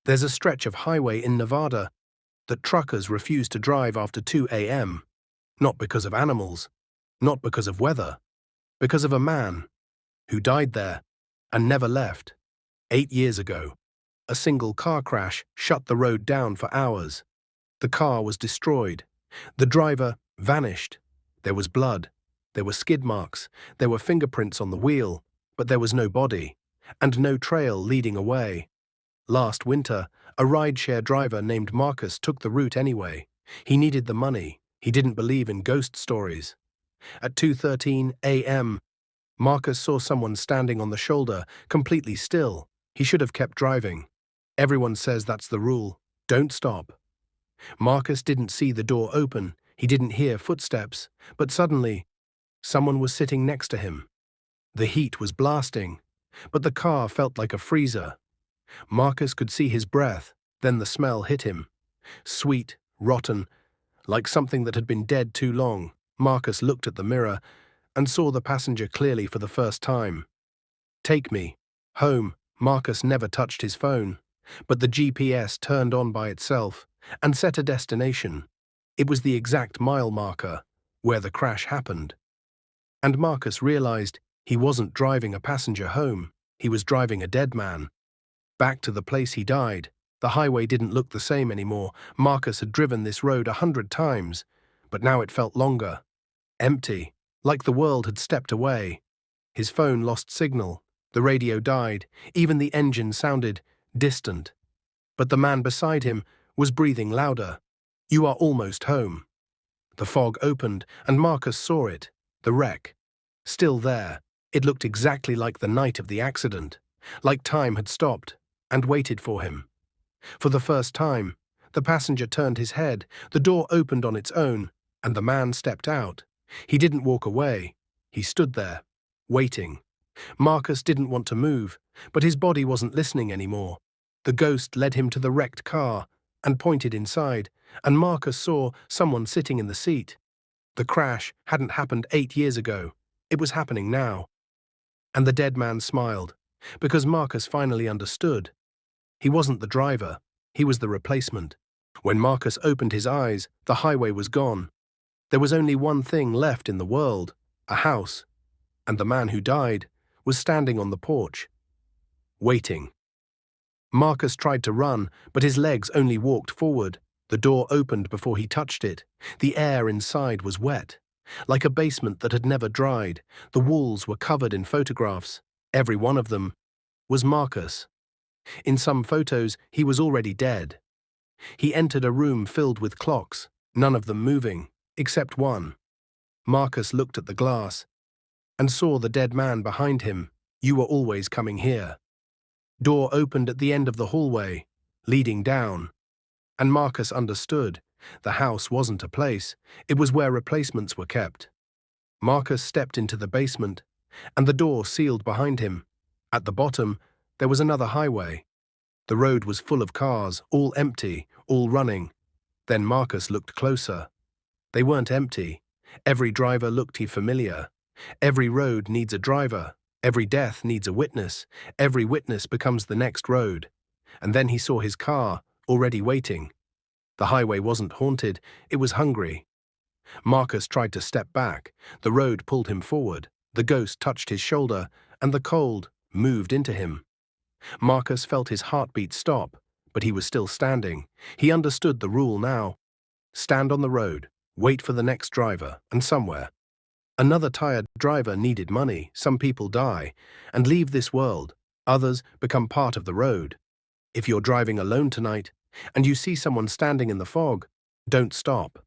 There's a stretch of highway in Nevada that truckers refuse to drive after 2 a.m., not because of animals, not because of weather, because of a man who died there and never left. 8 years ago, a single car crash shut the road down for hours. The car was destroyed. The driver vanished. There was blood. There were skid marks. There were fingerprints on the wheel, but there was no body and no trail leading away. Last winter, a rideshare driver named Marcus took the route anyway. He needed the money. He didn't believe in ghost stories. At 2:13 a.m., Marcus saw someone standing on the shoulder, completely still. He should have kept driving. Everyone says that's the rule. Don't stop. Marcus didn't see the door open. He didn't hear footsteps. But suddenly, someone was sitting next to him. The heat was blasting, but the car felt like a freezer. Marcus could see his breath. Then the smell hit him. Sweet, rotten, like something that had been dead too long. Marcus looked at the mirror and saw the passenger clearly for the first time. Take me home. Marcus never touched his phone, but the GPS turned on by itself and set a destination. It was the exact mile marker where the crash happened. And Marcus realized he wasn't driving a passenger home. He was driving a dead man. Back to the place he died. The highway didn't look the same anymore. Marcus had driven this road 100 times, but now it felt longer. Empty, like the world had stepped away. His phone lost signal. The radio died. Even the engine sounded distant. But the man beside him was breathing louder. You are almost home. The fog opened, and Marcus saw it. The wreck. Still there. It looked exactly like the night of the accident. Like time had stopped and waited for him. For the first time, the passenger turned his head. The door opened on its own, and the man stepped out. He didn't walk away. He stood there, waiting. Marcus didn't want to move, but his body wasn't listening anymore. The ghost led him to the wrecked car and pointed inside, and Marcus saw someone sitting in the seat. The crash hadn't happened 8 years ago. It was happening now. And the dead man smiled, because Marcus finally understood. He wasn't the driver. He was the replacement. When Marcus opened his eyes, the highway was gone. There was only one thing left in the world, a house, and the man who died was standing on the porch, waiting. Marcus tried to run, but his legs only walked forward. The door opened before he touched it. The air inside was wet, like a basement that had never dried. The walls were covered in photographs. Every one of them was Marcus. In some photos, he was already dead. He entered a room filled with clocks, none of them moving, except one. Marcus looked at the glass and saw the dead man behind him. You were always coming here. Door opened at the end of the hallway, leading down. And Marcus understood. The house wasn't a place. It was where replacements were kept. Marcus stepped into the basement, and the door sealed behind him. At the bottom, there was another highway. The road was full of cars, all empty, all running. Then Marcus looked closer. They weren't empty. Every driver looked familiar. Every road needs a driver. Every death needs a witness. Every witness becomes the next road. And then he saw his car, already waiting. The highway wasn't haunted, it was hungry. Marcus tried to step back. The road pulled him forward. The ghost touched his shoulder, and the cold moved into him. Marcus felt his heartbeat stop, but he was still standing. He understood the rule now. Stand on the road, wait for the next driver, and somewhere. Another tired driver needed money. Some people die and leave this world. Others become part of the road. If you're driving alone tonight and you see someone standing in the fog, don't stop.